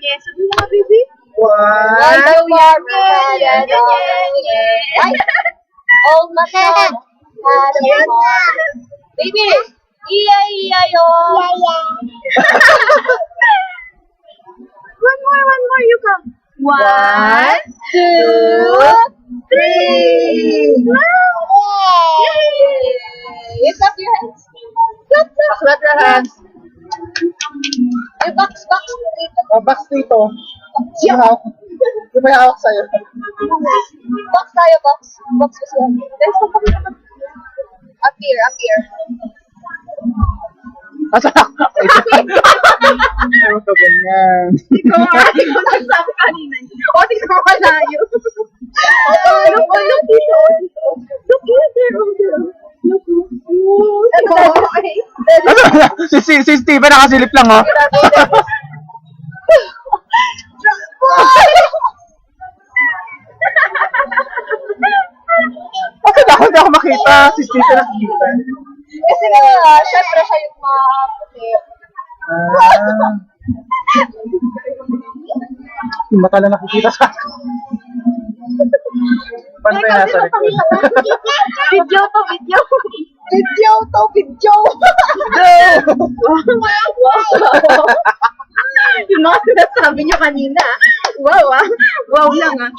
Yes. Sabi mo nga, baby. One. Old Mata. Baby. Iya-iya-yo. One more, you come. 1, 2, 3. Lift up your hands. Clap your hands. Ay, box. O, box dito. Yung hawak. Yung may hawak sa'yo. Box tayo, box. Box kasi yan. Up here. Asa na? Ayaw ko ganyan. Ikaw nga, hindi ko nagsabi kanina. O, tingnan mo malayo. Look dito. Look here. Si Steven nakasilip lang, oh. Bakit hindi ako makita? Si Steven nakikita. Kasi nga, syempre siya yung puti. Yung mata lang nakikita sa akin. Paano pa yung nasa likod? Video to. Video! Yung mga sinasabi nyo kanina. Wow, ah. Wow lang, ah.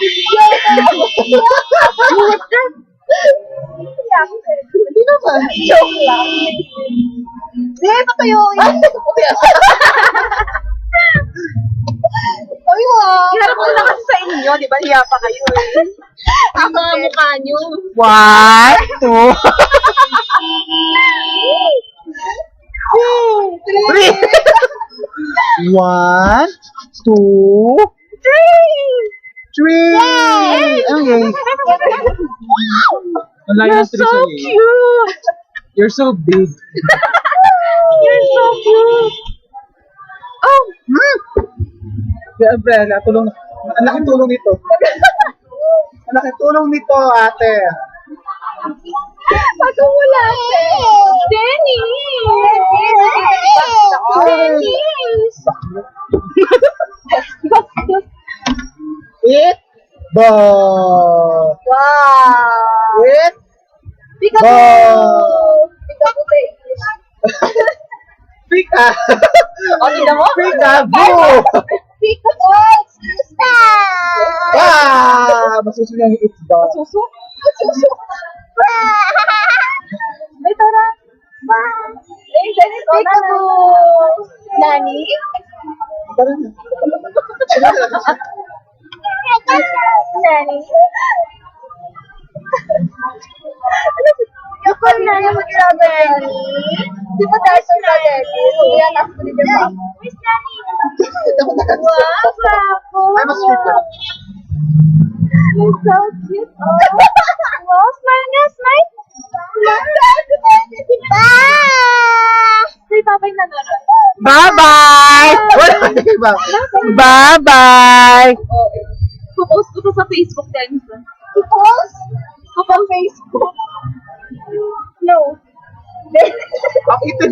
Hindi naman. Joke lang. Hindi, patayo yun. Ay, wow. Iharap ko na kasi sa inyo, di ba? Hiya pa kayo, eh. Ang mga mukha nyo. 1, 2, 3. 1, 2, 3. Okay. Ang layo ng 3 So sa'yo. cute! You're so big. You're so cute! Oh! Yeah, Bella, tulong. Ang laking tulong nito. Ang laking tulong nito, ate. Ako wala. Dennis! It ba. Wow! It Peekaboo! Peekaboo sa English. Pika. O, tignan mo? Peekaboo. Peekaboo! Sista! Masusunod yung it ba. Suso? Suso? Ay, tara. Ay, Dennis, peekaboo! Nani? Nani? Ako na yung mag-iraw Nani. Di ba tayo sa Nani? Kaya nasa ko din yung Miss Nani! Wow, bravo! I'm a sweeper. You're so cute. Oh. Wow, smile nga, smile. Say bye-bye na doon. Bye-bye! Bye-bye! Popost ko to sa Facebook, Dennis. Post? Sa Facebook? No. Ito